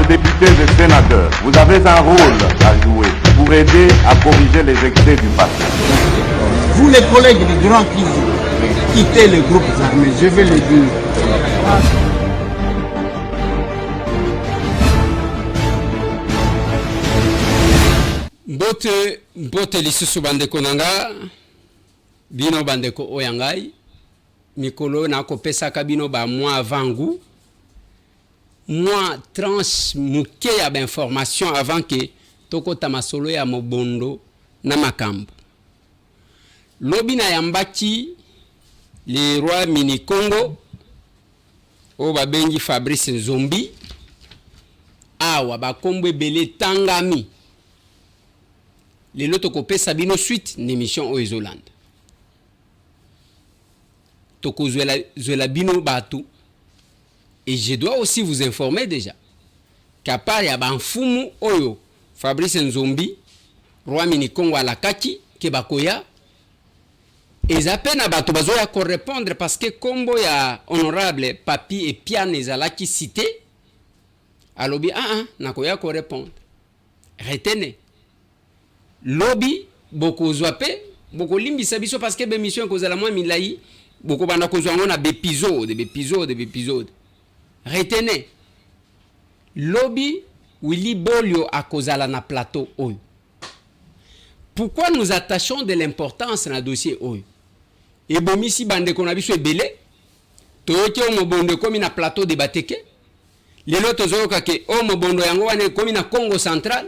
Honorables députés et sénateurs, vous avez un rôle à jouer pour aider à corriger les excès du passé. Vous les collègues du Grand qui quittez les groupes armés, je vais le dire. Mbote lisusu bandeko nanga bino bandeko oyangai mikolo na kopesaka bino ba mois avant moi tranche muke ya ba information avant que tokota masolo ya mobondo na makambo lobi na yambaki le roi mini Congo o babengi Fabrice Nzombi awa bakombo ebele tangami lelo tokopesa bino suite n'émission o Isolande tokozwela bino batu et je dois aussi vous informer déjà qu'à part ya banfumu oyo Fabrice Nzombi roi mini Congo alakaki ke bakoya ezapena bato bazoya ko répondre parce que kombo ya honorable Papi et Piane ezalaki cité alobi nakoya ko répondre retenez lobby boko zwape boko limbisa biso parce que bémission kozala moins milai boko banda kozwa ngona d'épisode retenez lobby Willy Bolio a kozala na plateau oyo. Pourquoi nous attachons de l'importance na dossier oyo et bomisi bande ko na biso ebele toyoki o mobondo komi na plateau de bateke lelo tozoyoka ke o mobondo yango wane komi na Congo central.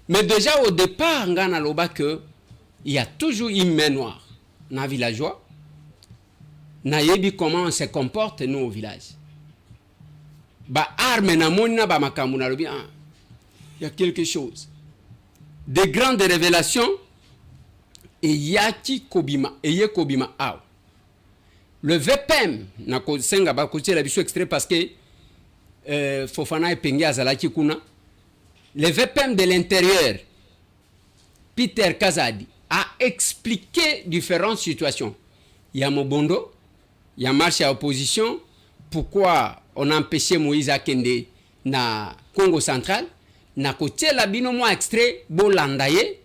Mais déjà au départ, il y a toujours une main noire dans les villageois. Nayebi comment on se comporte nous au village. Ba arme na mona ba makambu na lobi il y a quelque chose. Des grandes révélations et yaki kobima eye kobima aw. Le VPM na ko senga ba ko tela biso extrait parce que Fofana epengi azalaki kuna. Le VPM de l'intérieur, Peter Kazadi, a expliqué différentes situations. Il y a Mobondo, il y a marche à opposition, pourquoi on a empêché Moïse Akende na Congo central, na côté la binomo extrait Bolandaye,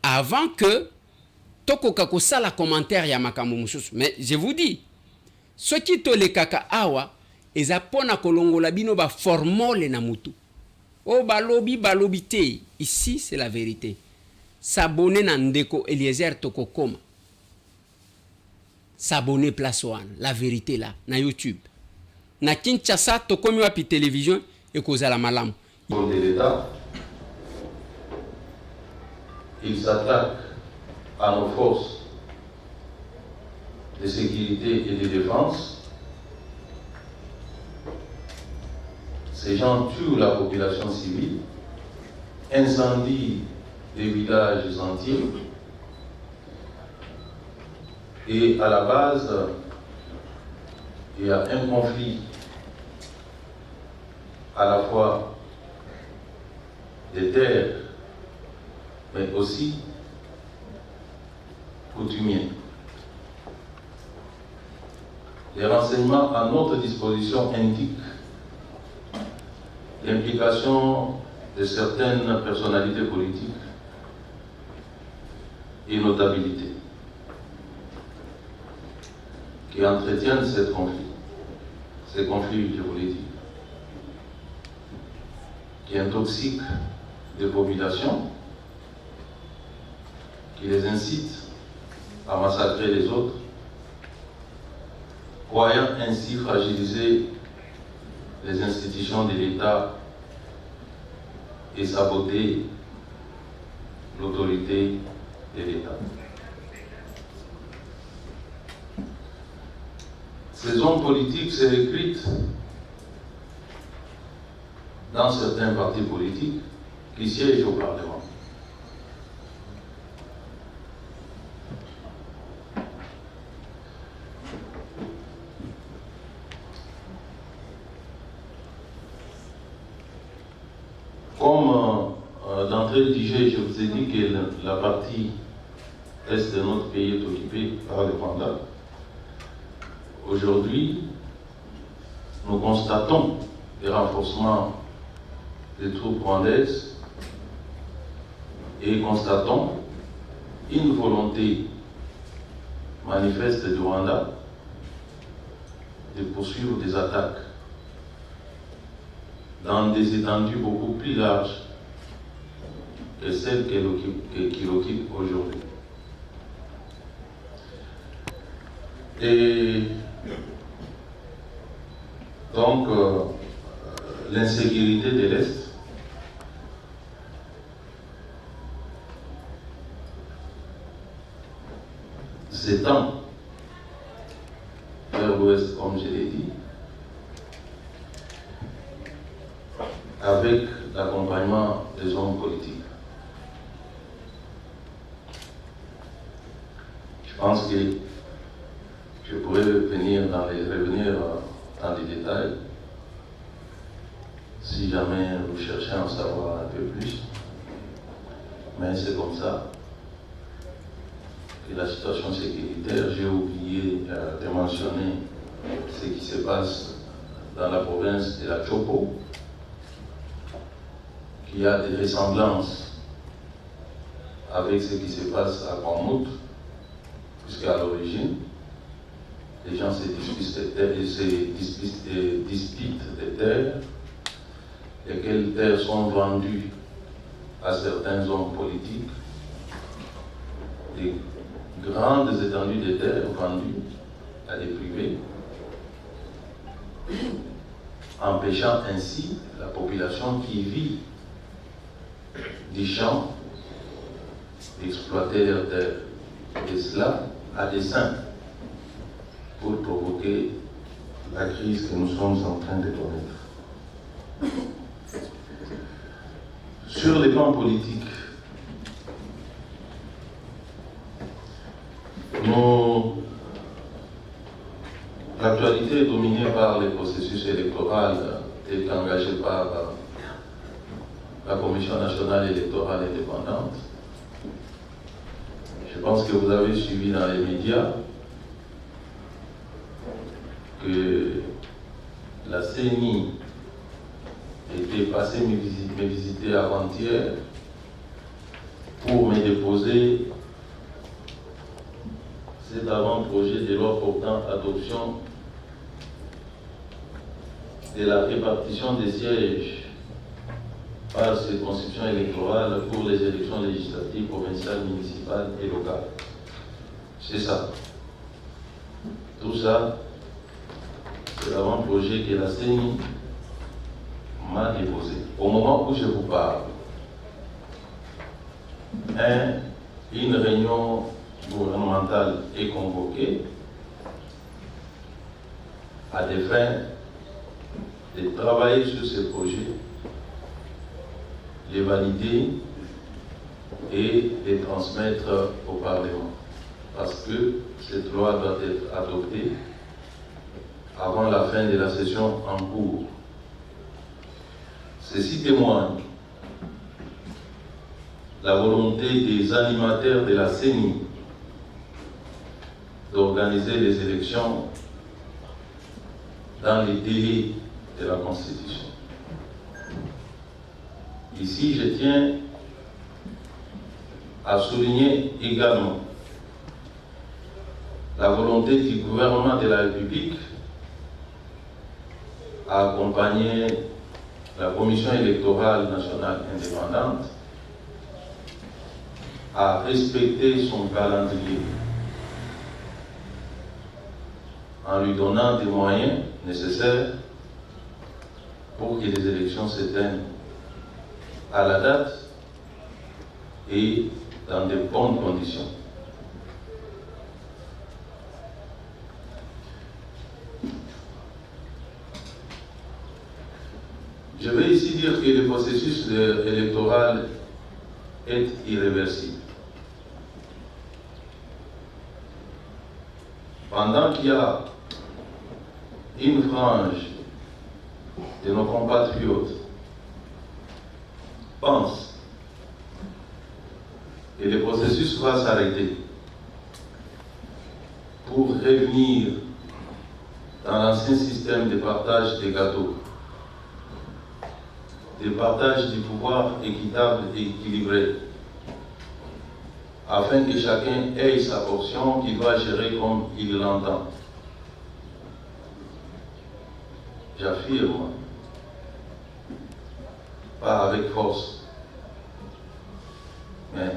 avant que Toko Kakosa la commentaire ya makambo mususu. Mais je vous dis, ce qui to le kaka awa, ezapona kolongo la bino ba formole na mutu. Oh balobi te. Ici c'est la vérité. S'abonner na ndeko Eliezer Tokokoma. S'abonner place one. La vérité là na YouTube. Na Kinshasa tokomi wapi télévision et kozala malam. De l'État, il s'attaque à nos forces de sécurité et de défense. Ces gens tuent la population civile, incendient des villages entiers et à la base, il y a un conflit à la fois des terres, mais aussi coutumier. Les renseignements à notre disposition indiquent l'implication de certaines personnalités politiques et notabilités qui entretiennent ces conflits politiques, qui intoxiquent des populations, qui les incitent à massacrer les autres, croyant ainsi fragiliser les institutions de l'État et saboter l'autorité de l'État. Ces hommes politiques se recrutent dans certains partis politiques qui siègent au Parlement. Comme d'entrée de jeu, je vous ai dit que la partie est de notre pays est occupée par les mandats. Aujourd'hui, nous constatons des renforcements des troupes rwandaises et constatons une volonté manifeste du Rwanda de poursuivre des attaques dans des étendues beaucoup plus larges que celles qu'il occupe aujourd'hui. Et donc, l'insécurité de l'Est s'étend vers l'Ouest, comme je l'ai dit, avec l'accompagnement des hommes politiques. Je pense que je pourrais revenir dans les détails si jamais vous cherchez à en savoir un peu plus. Mais c'est comme ça que la situation sécuritaire, j'ai oublié de mentionner ce qui se passe dans la province de la Chopo, qui a des ressemblances avec ce qui se passe à Kwamout, puisqu'à l'origine, les gens se disputent des terres, lesquelles terres sont vendues à certains hommes politiques, des grandes étendues de terres vendues à des privés, empêchant ainsi la population qui vit des champs d'exploiter leurs terres. Et cela à dessein pour provoquer la crise que nous sommes en train de connaître. Sur les plans politiques, l'actualité est dominée par les processus électoraux tels qu'engagés par la Commission nationale électorale indépendante. Je pense que vous avez suivi dans les médias que la CENI était passée me visiter avant-hier pour me déposer cet avant-projet de loi portant adoption de la répartition des sièges par circonscription électorale pour les élections législatives, provinciales, municipales et locales. C'est ça. Tout ça, c'est l'avant-projet que la CENI m'a déposé. Au moment où je vous parle, une réunion gouvernementale est convoquée à des fins de travailler sur ce projet, les valider et les transmettre au Parlement. Parce que cette loi doit être adoptée avant la fin de la session en cours. Ceci témoigne la volonté des animateurs de la CENI d'organiser les élections dans les délais de la Constitution. Ici, je tiens à souligner également la volonté du gouvernement de la République à accompagner la Commission électorale nationale indépendante à respecter son calendrier en lui donnant des moyens nécessaires pour que les élections se tiennent à la date et dans de bonnes conditions. Je vais ici dire que le processus électoral est irréversible. Pendant qu'il y a une frange de nos compatriotes pense que le processus va s'arrêter pour revenir dans l'ancien système de partage des gâteaux, de partage du pouvoir équitable et équilibré, afin que chacun ait sa portion qu'il doit gérer comme il l'entend. J'affirme, pas avec force, mais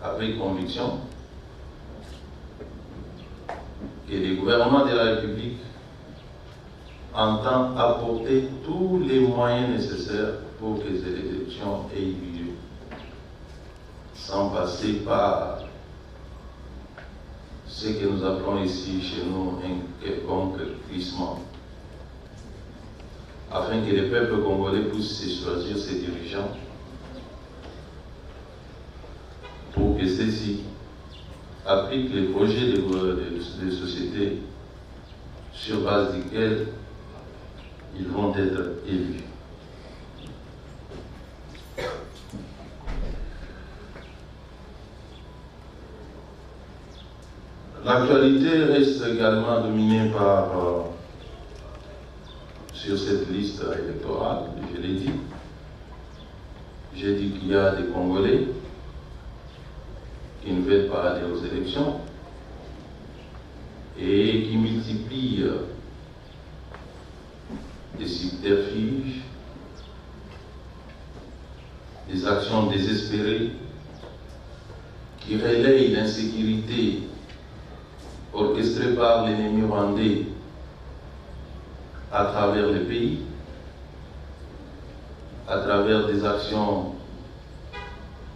avec conviction, que le gouvernement de la République entend apporter tous les moyens nécessaires pour que ces élections aient lieu, sans passer par ce que nous appelons ici chez nous un quelconque glissement, afin que le peuple congolais puisse se choisir ses dirigeants pour que ceux-ci appliquent les projets de société sur base desquels ils vont être élus. L'actualité reste également dominée par, sur cette liste électorale, je l'ai dit. J'ai dit qu'il y a des Congolais qui ne veulent pas aller aux élections et qui multiplient des subterfuges, des actions désespérées qui relayent l'insécurité orchestrée par l'ennemi rwandais à travers le pays, à travers des actions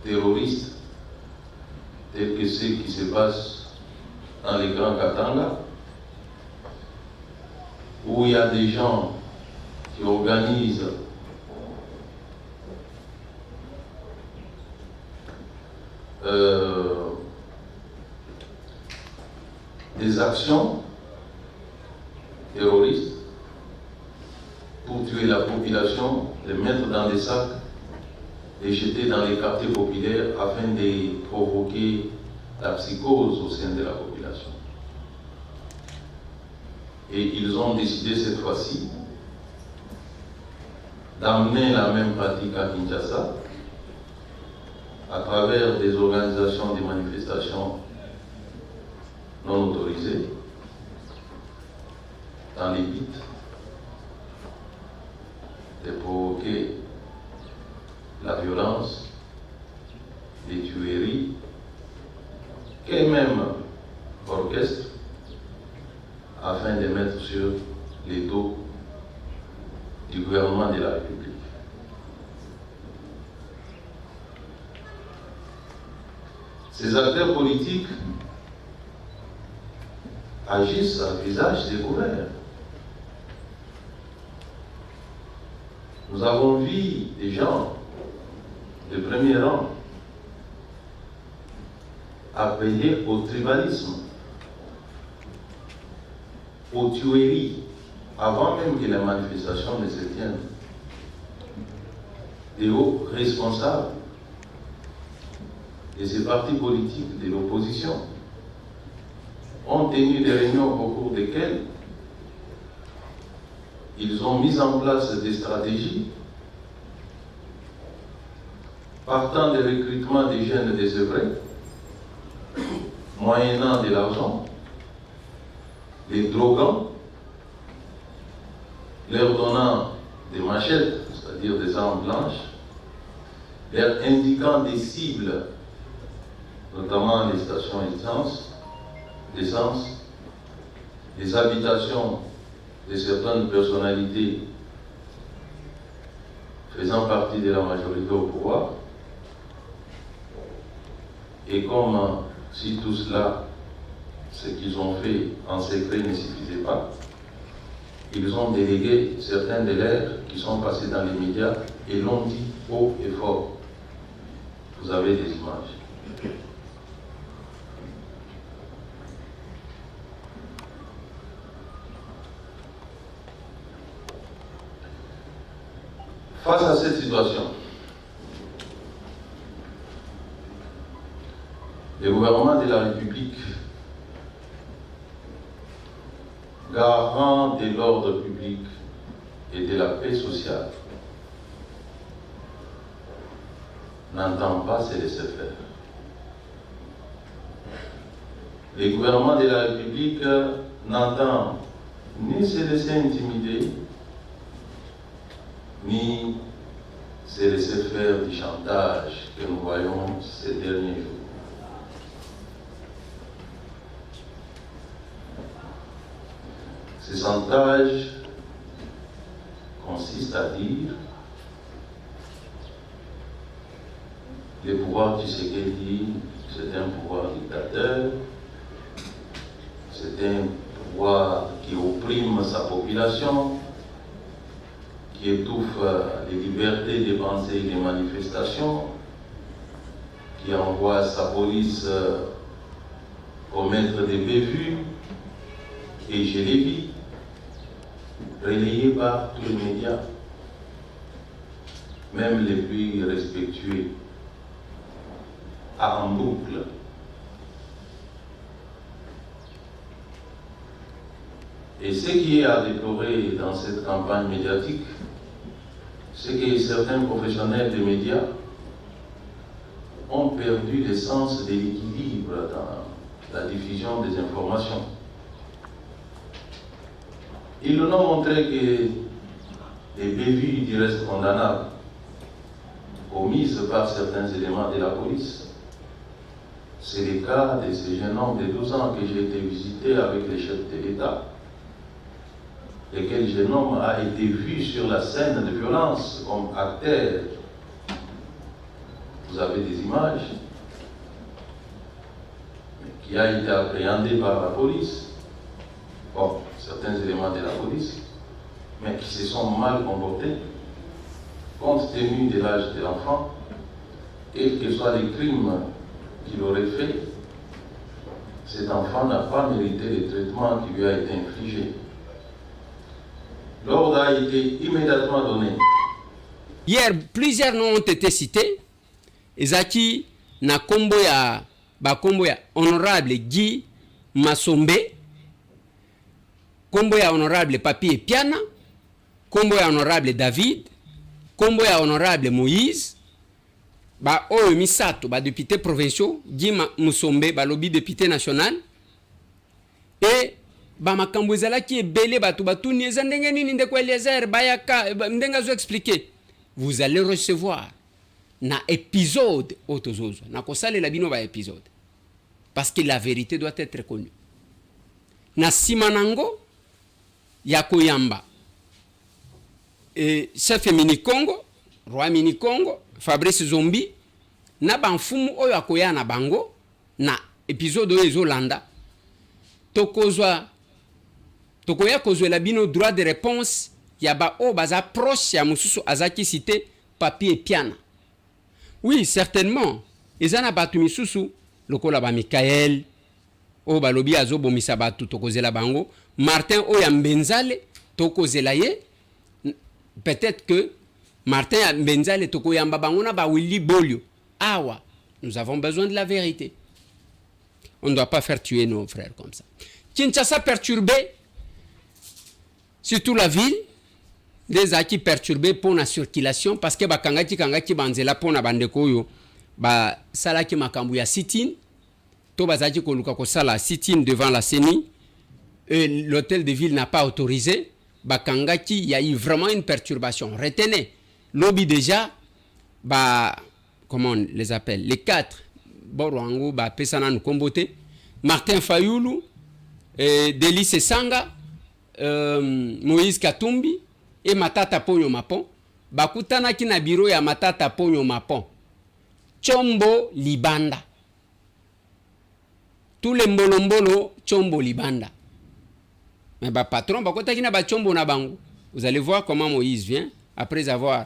terroristes telles que ceux qui se passent dans les Grands Katanga, où il y a des gens qui organisent des actions terroristes pour tuer la population, les mettre dans des sacs et jeter dans les quartiers populaires afin de provoquer la psychose au sein de la population. Et ils ont décidé cette fois-ci d'amener la même pratique à Kinshasa à travers des organisations, des manifestations non autorisées dans les buts de provoquer la violence, les tueries, qu'eux-mêmes orchestrent afin de mettre sur les dos du gouvernement de la République. Ces acteurs politiques agissent à visage découvert. Nous avons vu des gens de premier rang appeler au tribalisme, aux tueries, avant même que la manifestation ne se tienne. Des hauts responsables de ces partis politiques de l'opposition ont tenu des réunions au cours desquelles ils ont mis en place des stratégies partant des recrutements des jeunes désœuvrés, moyennant de l'argent, les droguant, leur donnant des machettes, c'est-à-dire des armes blanches, leur indiquant des cibles, notamment les stations d'essence, les habitations de certaines personnalités faisant partie de la majorité au pouvoir. Et comme si tout cela, ce qu'ils ont fait en secret ne suffisait pas, ils ont délégué certains de leurs qui sont passés dans les médias et l'ont dit haut et fort. Vous avez des images. Face à cette situation, le gouvernement de la République, garant de l'ordre public et de la paix sociale, n'entend pas se laisser faire. Le gouvernement de la République n'entend ni se laisser intimider, ni se laisser faire du chantage que nous voyons ces derniers jours. Ce chantage consiste à dire le pouvoir Tshisekedi, c'est un pouvoir dictateur, c'est un pouvoir qui opprime sa population, qui étouffe les libertés de pensée et de manifestation, qui envoie sa police commettre des bévues, et je l'ai vu, relayé par tous les médias, même les plus respectueux, en boucle. Et ce qui est à déplorer dans cette campagne médiatique, c'est que certains professionnels des médias ont perdu le sens de l'équilibre dans la diffusion des informations. Ils nous ont montré que les bévues du reste condamnable commises par certains éléments de la police, c'est le cas de ce jeune homme de 12 ans que j'ai été visiter avec les chefs de l'État. Lequel jeune homme a été vu sur la scène de violence comme acteur. Vous avez des images, qui a été appréhendé par la police, bon, certains éléments de la police, mais qui se sont mal comportés, compte tenu de l'âge de l'enfant, quels que soient les crimes qu'il aurait fait, cet enfant n'a pas mérité le traitement qui lui a été infligé. L'ordre a été immédiatement donné. Hier, plusieurs noms ont été cités. Ezaki na kombo ya honorable Guy Masombe, kombo ya honorable Papi Epiana, kombo ya honorable David, kombo ya honorable Moïse, ba oyo misato ba député provinciaux, Guy Masombe ba lobby député national, et ba makambo ezalaki ebele bato batuni eza ndenge nini ndeko Eliezer bayaka ndenga zo expliquer. Vous allez recevoir na épisode otozozo na kosalela bino ba épisode parce que la vérité doit être connue. Na simanango ya koyamba chef mini Congo, roi mini Congo, Fabrice Zombi na banfumu oyo akoya na bango na épisode oyo ezolanda tokoya kozwela bino droit de réponse ya ba o baza proche ya mususu azaki cité Papi Epiana. Oui, certainement ezana batu misusu lokola ba Michael o balobi azobomisa batu tokozela bango, Martin oya Mbenzale tokozela ye, peut-être que Martin ya Mbenzale tokoyamba bango na ba Willy Bolio. Awa, nous avons besoin de la vérité. On ne doit pas faire tuer nos frères comme ça. Kinshasa perturbé, surtout la ville, des acquis perturbés pour la circulation parce que kangaki banzela pour na bandeko yo ba salaki makambu ya sit-in to bazaki koluka ko sala sit-in devant la CENI, l'hôtel de ville n'a pas autorisé, bakangaki, il y a eu vraiment une perturbation. Retenez, lobby déjà comment on les appelle, les quatre Borango pesana Nkombote, Martin Fayoulou, Delice Sanga, Moïse Katumbi et Matata Ponyo Mapon bakutanaki na biro ya Matata Ponyo Mapon Chombo Libanda, tous les mbolombolo Chombo Libanda, mais patron bakotaki na ba Chombo na bango. Vous allez voir comment Moïse vient après avoir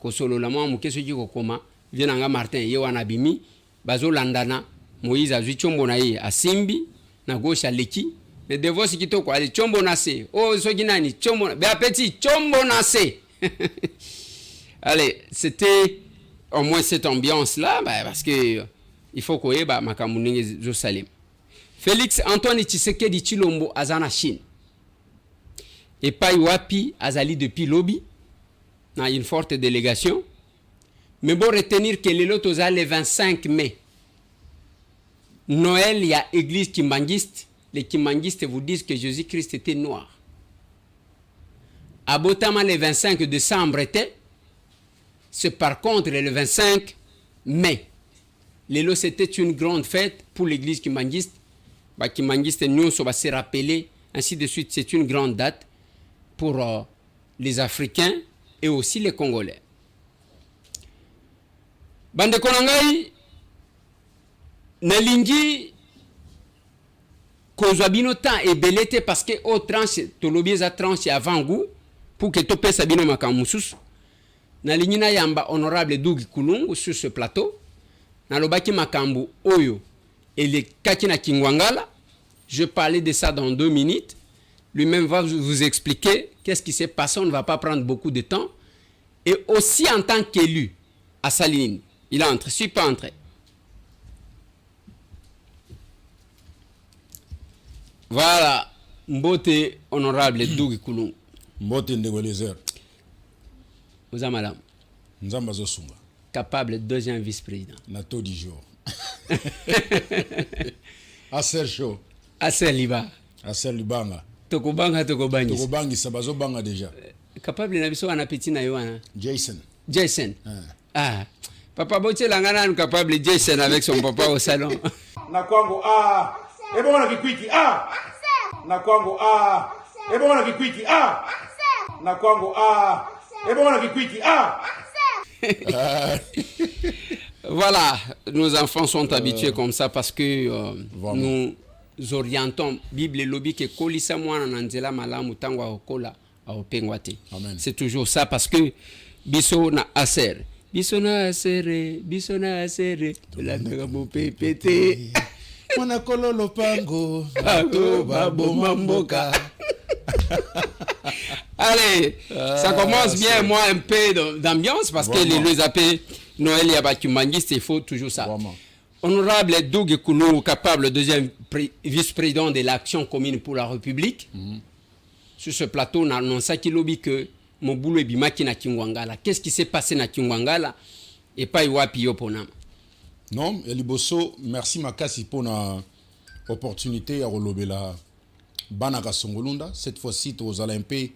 kosolo la mwa mukeso ki kokoma vient nga Martin ye wana bimi bazo landana. Moïse azwi Chombo na ye asimbi na gauche aleki. Le devosi kitoko ali Chombo nase. Oh soki nani Chombo be petit Chombo nase. Allez, c'était au moins cette ambiance là parce que il faut koye makambu ndenge zo salim. Félix Antoine Tshisekedi Tshilombo azana Chine. Et pas wapi azali depuis lobby na une forte délégation. Mais bon, retenir que le toza le 25 mai. Noël, il y a église kimbangiste. Les kimbangistes vous disent que Jésus-Christ était noir. Abotama le 25 décembre était. C'est par contre le 25 mai. Lelo, c'était une grande fête pour l'église kimbangiste. Kimbangiste, nous, on va se rappeler. Ainsi de suite, c'est une grande date pour les Africains et aussi les Congolais. Bande Konangai, nalingi kozwa bino temps ebelete parce que au tranche tolobi za tranche avant goût pour que topesa bino makamususu. Nalingi na yamba honorable Dugi Kulungu sur ce plateau. Nalobaki makambu oyo et les kakina Kingwangala. Je parlais de ça dans 2 minutes. Lui-même va vous expliquer qu'est-ce qui s'est passé. On ne va pas prendre beaucoup de temps. Et aussi en tant qu'élu à Saline, il entre. Je ne suis pas entré. Voilà. Mbote honorable Dugi Kulungu. Mbote Ndegwelezer. Vous avez madame. Nzamba Zosunga. Capable deuxième vice-président. Nato du jour. Aser show. Aser liba. Aser libanga. Tokobanga tokobangi. Tokobangi sabazo banga déjà. Capable na biso anapetit na yoana. Jason. Jason. Ah. Papa Boche langana capable Jason avec son papa au salon. Na kwangu e bon na kikwiki na kwangu e bon na kikwiki na kwangu e bon na kikwiki Voilà, nos enfants sont habitués comme ça parce que nous orientons Bible et lobby que kolisa mwana na nzela malamu tango akola aopengwate. C'est toujours ça parce que biso na aser. Biso na asere, la mega mo pépété. Mwana kololo pango, babo mamboka. Allez, ça commence bien, moi, un peu d'ambiance parce que les appels Noël et Abakumangiste, il faut toujours ça. Vraiment. Honorable Doug Kounou, capable deuxième vice-président de l'Action commune pour la République, sur ce plateau, on a annoncé qu'il lobby que mon boulot est bimaki na Kingwangala. Qu'est-ce qui s'est passé na Kingwangala et pas Iwapi Yoponam? Non, Eliboso, merci Makasi pour l'opportunité à relobela Banaka Songolunda. Cette fois-ci, aux Olympiques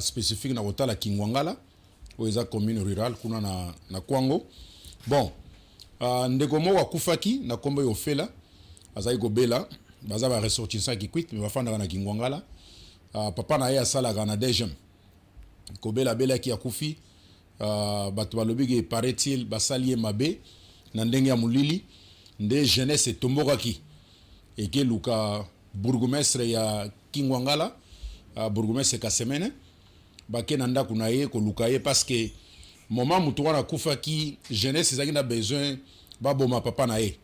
spécifiques na Rotala Kingwangala, aux commune rurale, kuna na Kwango. Bon, Ndegomo wa Kufaki, na Kombo Yofela, Azaï Gobela, Baza va ressortir ça qui quitte, mais va faire na Kingwangala. Papa na ya sala gana dejem. Kobela Bela qui a Kufi, Batubalobi paraît-il, Basalié Mabe, Nandenge ya Mulili, Nde jeunesse et Tombokaki. Et que Luka bourgmestre ya Kingwangala, bourgmestre Kasemene, Bake Nanda Kunaye, Kolukaye, parce que moment Moutouana Koufaki, jeunesse, ils ont besoin, Baboma Papa Naye.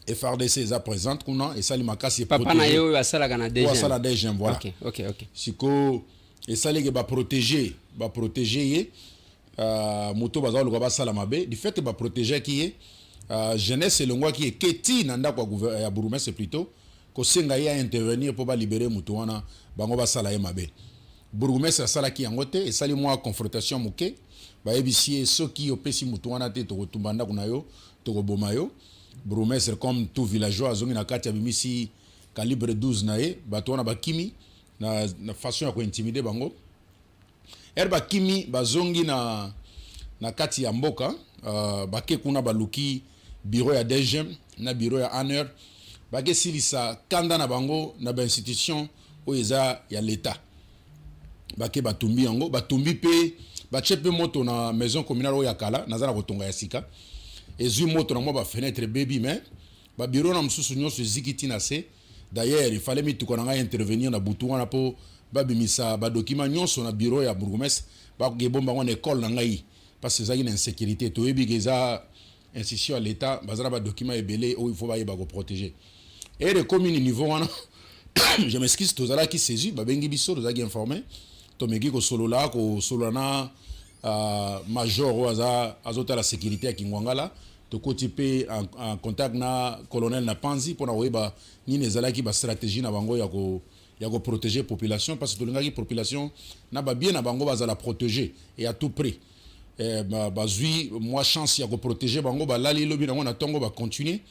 FRDC est présente, et ça, c'est Papa Naye, ou Asala Ganadé. Asala Dejem, voilà. Ok. Siko, et ça, les protéger, Moutou Bazar, le Sala Mabe, du fait que protéger qui est, jeunesse, c'est le mois qui est Keti, Nanda Kwa Bourumé, c'est plutôt, que Sengaïa intervenir pour libérer Moutouana, Bangoba Sala Mabe. Bourgmestre sala ki yangote et sali moi confrontation muke ba ebisie soki opesi mutu wana te to tumbanda kunayo to bomayo bourgmestre comme tout villageois azongi na kati ya bimisi calibre 12 nae bato wana bakimi na façon ya ko intimider bango ba kimi bazongi na kati ya mboka bake kuna baluki bureau ya DGM na bureau ya ANR bake silisa kanda na bango na ba institution oeza ya l'état bake batumbi yango batumbi pe bachepe moto na maison communale ya kala nazana kotonga ya sika ezui moto na mo ba fenêtre baby mais ba bureau na msusu nyonso zikiti na se d'ailleurs il fallait mituko na intervenir na butu wana po babimisa ba document nyonso na bureau ya bourgmestre ba gebomba wana école na ngai parce que ça une insécurité to ebigeza institution à l'état bazana ba document ebele où il faut ba yeba ko protéger et les communes niveau wana je m'excuse tozala ki saisi ba bengi biso tozaki informé tomeki ko solola ko solana major oza azota la sécurité à Kingwangala to kotipe en contact na colonel na Panzi pour na weba ni nezalaki ba stratégie na bango ya ko protéger population parce que tolingaki population na ba bien na bango bazala protéger et à tout prix bazui moi chance ya ko protéger bango balali lobi nango na tongo ba continuer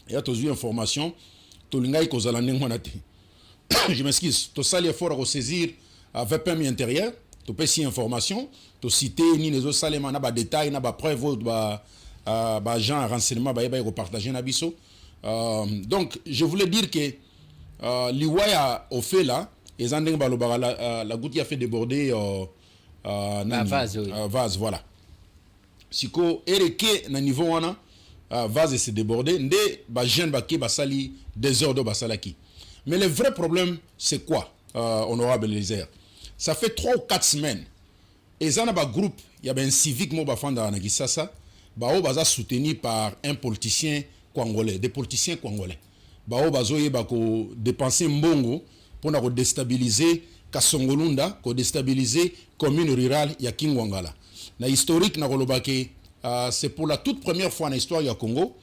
et to zui information to lingai ko zala ndenge wana te. Je m'excuse, to sali effort à saisir avec permis intérieur, to pesi information, to citer ni les autres salema na ba détail na ba preuve ba agent renseignement ba yeba ko partager na biso. Donc je voulais dire que liwaya au fait là et zandeng ba la goutte qui a fait déborder vase, oui. Vase, voilà. Siko ereke na niveau wana vase s'est débordé nde ba jeune ba ki ba sali désordre ba salaki. Mais le vrai problème c'est quoi, honorable Elisère? Ça fait 3 ou 4 semaines et ça na ba groupe, il y a un civique mo ba fanda na Kisasa, ba o baza soutenu par un politicien congolais, des politiciens congolais. Ba o bazo yeba ko dépenser mbongo pour na ko déstabiliser Kasongolunda, ko déstabiliser commune rurale ya Kingwangala. Na historique na kolobake c'est pour la toute première fois dans l'histoire du Congo,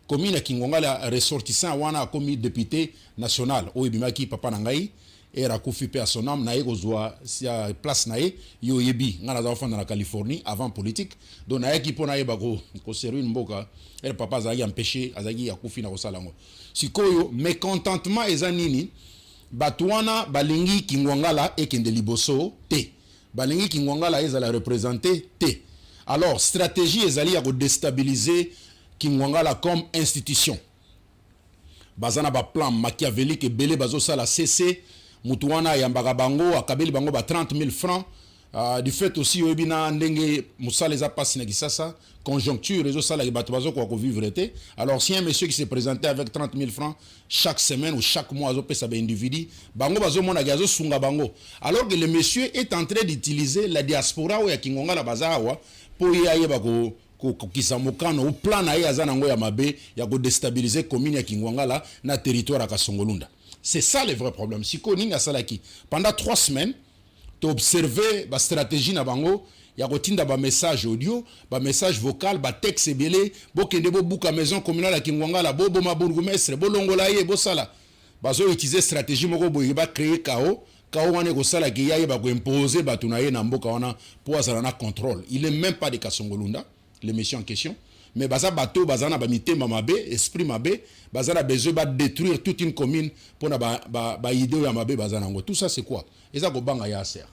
commune ya Kingwangala ressortissant wana a commis député national o ibimaki papa nangai et rakufi pe à son âme na ekozwa sia place na yo yebi ngana za fanda na Californie avant politique donc na yaki pona yeba ko servir mboka et papa za empêché azaki yakufi na kosalango sikoyo mécontentement ezanini Batouana balingi Kingwangala ekende liboso te. Balingi Kingwangala ezala représenter te. Alors stratégie ezali ya ko déstabiliser Kingwangala comme institution. Bazana ba plan machiavélique ebele bazo sala CC mutuana yambaka bango akabeli bango ba 30 000 francs. Du fait aussi obina ndenge musala eza passe na Kisasa conjoncture réseau sala ki bato bazo ko vivre été. Alors si un monsieur qui se présentait avec 30 000 francs chaque semaine ou chaque mois azo pesa ba individu bango bazo mona gazo sunga bango alors que le monsieur est en train d'utiliser la diaspora ou ya Kingwangala bazawa pour y ayeba ko kisamokano ou plan na ya zanango ya mabe ya ko déstabiliser commune ya Kingwangala na territoire ya Kasongolunda. C'est ça le vrai problème. Siko ninga salaki pendant 3 semaines tu observé la stratégie na bango ya kotinda ba message audio ba message vocal ba texte belé bokende bo buka maison communale ya Kingwangala bo ma bourgmestre bo longola ye bo sala bazo utiliser stratégie moko boye ba créer chaos wane ko sala ki yaye ba ko imposer ba tunaye na mboka wana pour azala na contrôle. Il est même pas de Kasongolunda le monsieur en question mais baza bateau bazana ba mitema mabe esprit mabe bazana besoin ba détruire toute une commune pour na ba idée ya mabe bazana ngo. Tout ça c'est quoi? Eza ko banga ya ser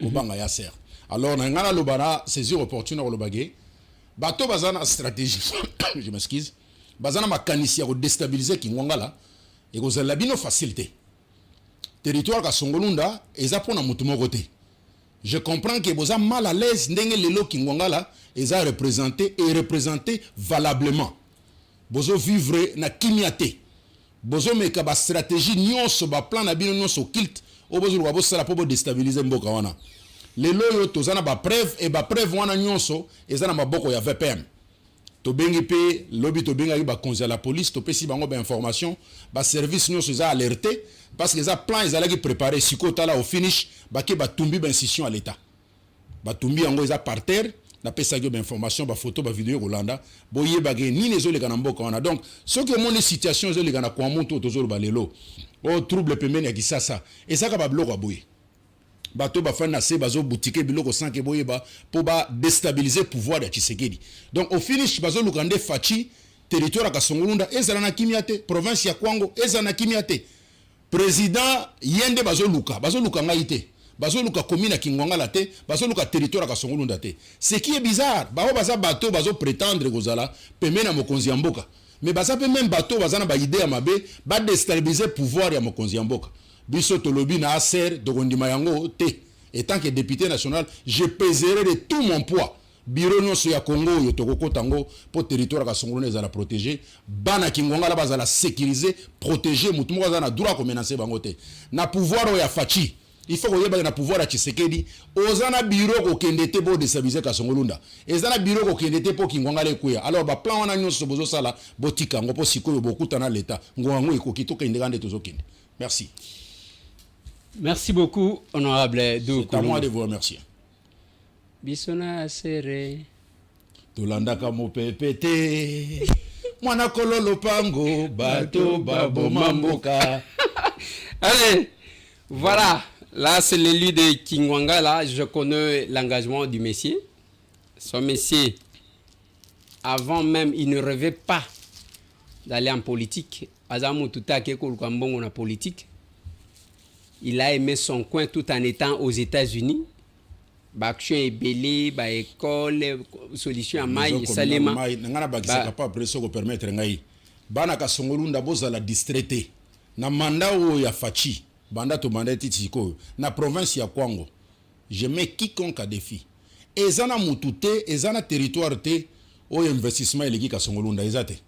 ko banga ya ser. Alors na ngana lobana saisir opportune ko lobage bateau bazana stratégie je m'excuse bazana makanisi ya ko déstabiliser Kingwangala et ko zala bino facilité territoire ka Songolunda eza pona mutu moko te. Je comprends que vous êtes mal à l'aise ndenge lelo Kingwangala eza représenté et représenté valablement. Bozo vivre na kimiate. Bozo meka ba stratégie nyonso ba plan na bino nyonso kilt o bozo wa bosala po déstabiliser mboka wana. Lelo yo tozana ba preuve et ba preuve wana nyonso eza na maboko ya VPM. To bengi pe lobby to benga ba konza la police to pesi bango ba information ba service nyonso eza alerté parce que ça plan ils allaient préparer siko là au finish ba ke ba tumbi ba institution à l'état ba tumbi yango eza par terre na pesa ba information ba photo ba vidéo Rolanda boye ba ge ni les oleka na mboka wana. Donc ce que mon situation les oleka na kwa monto tozolo ba lelo o trouble pemene ya Kisasa et ça ka ba bloko boye bato ba fa na se bazo boutique biloko sanke boye ba pour ba déstabiliser pouvoir ya Tshisekedi. Donc au finish bazo lukande fachi territoire ka Songolunda ezala na kimiate province ya Kwango ezala na kimiate président yende bazo luka ngai te bazo luka commune ya Kingwangala te bazo luka territoire ka Songolunda te. Ce qui est bizarre bao baza bato bazo prétendre kozala pemena mokonzi ya mboka mais baza pe même bato baza na ba idée ya mabe ba déstabiliser pouvoir ya mokonzi ya mboka. Biso tolobi na aser de kondima yango te. Et tant que député national je pèserai de tout mon poids bureau nyonso ya Congo yo tokoko tango pour territoire ka Songolunda ezala protéger bana Kingwangala bazala sécuriser protéger mutu moko azana droit ko menacer bango te na pouvoir ya fachi. Il faut que na pouvoir ya Tshisekedi ozana bureau ko kende te pour déstabiliser ka Songolunda ezana bureau ko kende te pour Kingwangala ekuya. Alors ba plan wana nyonso bozo sala botika ngo po sikoyo bokuta na l'état ngwango ekoki to kende gande tozo kende. Merci. Merci beaucoup honorable Doukou. C'est à moi de vous remercier. Bisona sere tolandaka mopepete mwana kololo pango bato babo mamboka. Allez, voilà Là, c'est l'élu de Kingwanga. Là, je connais l'engagement du messier. Son messier, avant même, il ne rêvait pas d'aller en politique. Azamu Tutake Kolukambongo na politique. Il a aimé son coin tout en étant aux États-Unis. Baction est belé, ba école, solution à maille, salema. Nangana bakisa pas pression ko permettre ngai. Bana ka songolunda boza la distraité. Na manda o ya fachi, banda to manda titiko na province ya Kwango. Je mets quiconque à défi. Ezana mutute, ezana territoire te o investissement eleki ka songolunda ezate.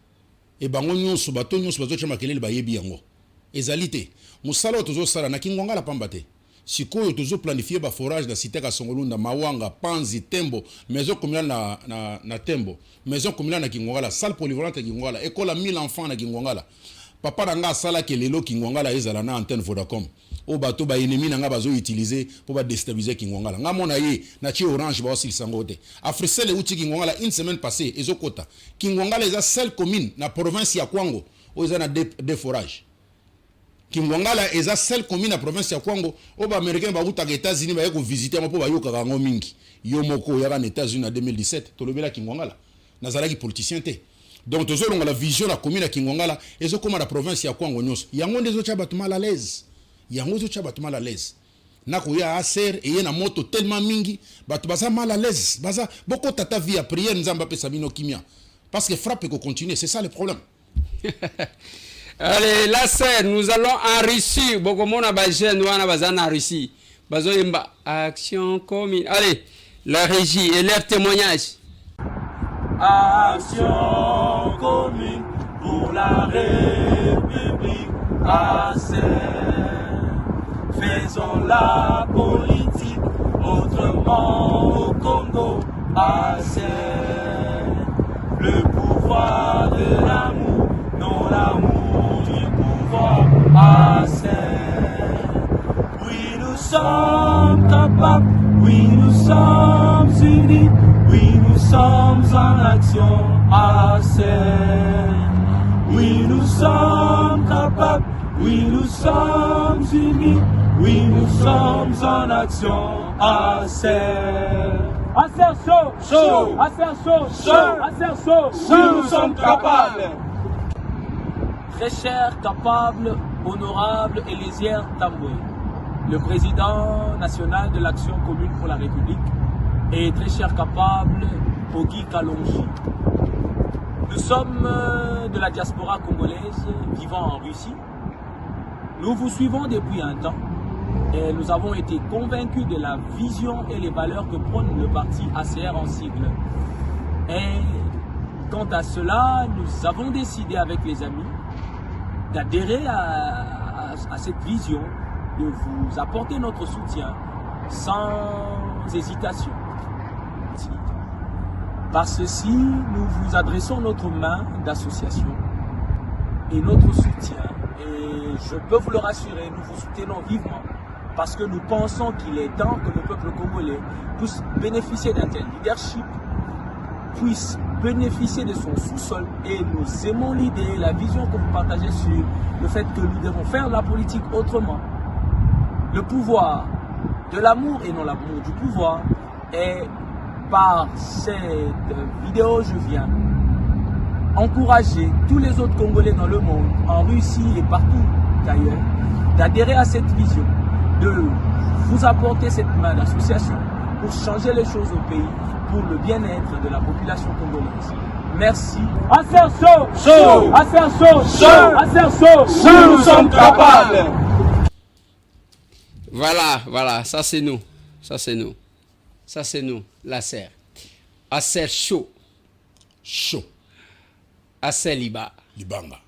E bango nyonso bato chama kelele ba yebi yango. Ezalité. Musala tozo sala na Kingwanga la pambate. Sikoyo tozo planifier ba forage na cité ka Songolunda, Mawanga, Panzi, Tembo, maison communale na Tembo, maison communale na Kingwanga la salle polyvalente Kingwanga la école à 1000 enfants na Kingwanga la. Papa nanga sala ke lelo Kingwanga la ezala na antenne Vodacom. O bato ba ennemi nanga bazo utiliser pour ba déstabiliser Kingwanga la. Nga mona ye na chi orange ba osil sangote. Africell uti Kingwanga la une semaine passée ezokota. Kingwanga la eza seule commune na province ya Kwango o eza na des forages. Kingwanga la eza seule commune na province ya Kwango o ba américain ba utaka États-Unis ba yeko visiter mo po ba yoka ngo mingi. Yo moko ya na États-Unis en 2017 to lobela Kingwanga la. Nazala ki politicien te. Donc tozo longa la vision la commune ya Kingwanga la ezo koma la province ya Kwango nyonso. Yango ndezo cha batu mal à l'aise. Yango zo cha batu mal à l'aise. Na ko ya aser et na moto tellement mingi batu baza mal à l'aise. Baza boko tata via prière nzamba pe sabino kimia. Parce que frappe ko continuer, c'est ça le problème. Allez, là c'est, nous allons en Russie. Bokomona bajen wana bazana en Russie. Bazo yemba action commune. Allez, la régie et leur témoignage. Action commune pour la République. Faisons la politique autrement au Congo. Le pouvoir de l'amour, non l'amour du pouvoir. Oui, nous sommes capables, oui, nous sommes unis, oui, nous sommes en action. Oui, nous sommes capables, oui, nous sommes unis, oui, nous sommes en action. Chaud, oui, nous sommes capables. Très cher, capable, honorable Elésière Tamboué, le président national de l'Action commune pour la République, et très cher, capable Ogi Kalonji. Nous sommes de la diaspora congolaise vivant en Russie. Nous vous suivons depuis un temps et nous avons été convaincus de la vision et les valeurs que prône le parti ACR en sigle. Et quant à cela, nous avons décidé avec les amis d'adhérer à cette vision, de vous apporter notre soutien sans hésitation. Par ceci, nous vous adressons notre main d'association et notre soutien. Et je peux vous le rassurer, nous vous soutenons vivement parce que nous pensons qu'il est temps que le peuple congolais puisse bénéficier d'un tel leadership, puisse bénéficier de son sous-sol. Et nous aimons l'idée, la vision que vous partagez sur le fait que nous devons faire la politique autrement. Le pouvoir de l'amour et non l'amour du pouvoir. Et par cette vidéo, je viens encourager tous les autres Congolais dans le monde, en Russie et partout ailleurs, d'adhérer à cette vision, de vous apporter cette main d'association pour changer les choses au pays, pour le bien-être de la population congolaise. Merci. Nous sommes capables. Voilà, ça c'est nous. Ça c'est nous, la serre. Acer chaud. Acer liba. Libanga.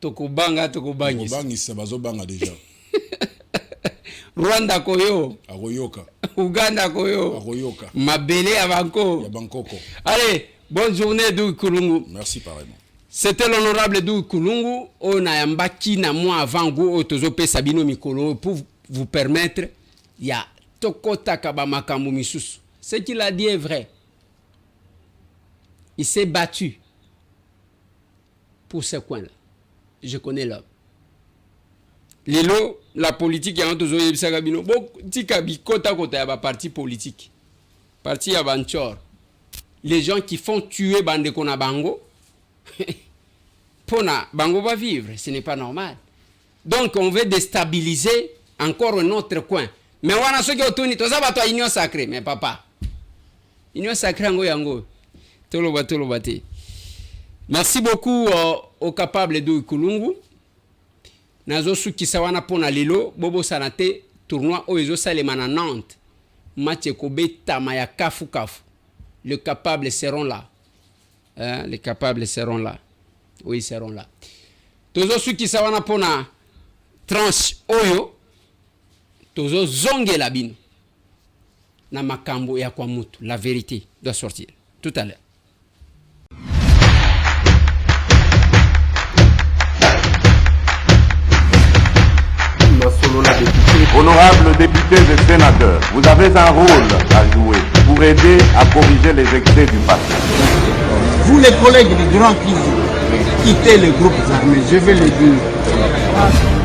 Tokobanga. Tokobangisa bazobanga déjà. Rwanda koyo. Akoyoka. Uganda koyo. Akoyoka. Mabele à Banco. Ya Bangkoko. Allez, bonne journée Dou Kulungu. Merci pareillement. C'était l'honorable Dou Kulungu. On a yambaki na moi avant go otozope Sabino Mikolo pour vous permettre ya tokota kabamakambu misusu. Ce qu'il a dit est vrai. Il s'est battu pour ce coin-là. Je connais l'homme. Lelo, la politique, il y a un tozo yebisa bino. Bon, tika bi kota kota ya parti politique. Parti ya banchor. Les gens qui font tuer bande kona bango. Pona bango va vivre, ce n'est pas normal. Donc on veut déstabiliser encore un autre coin. Mais on a ceux qui ont tourné, tout ça va toi union sacrée, mais papa. Union sacrée ngo yango. Tolo bate. Merci beaucoup au capable de Kulungu. Nazo suki sawana pona lelo bobo sanate tournoi oezo salemana Nantes. Match kobeta maya kafu. Les capables seront là. Hein, les capables seront là. Oui, ils seront là. Tozo suki sawana pona tranche oyo tozo zonge la bino. Na makambo ya kwa mutu. La vérité doit sortir. Tout à l'heure. Honorables députés et sénateurs, vous avez un rôle à jouer pour aider à corriger les excès du passé. Vous les collègues du Grand Kivu, quittez les groupes armés, je vais le dire.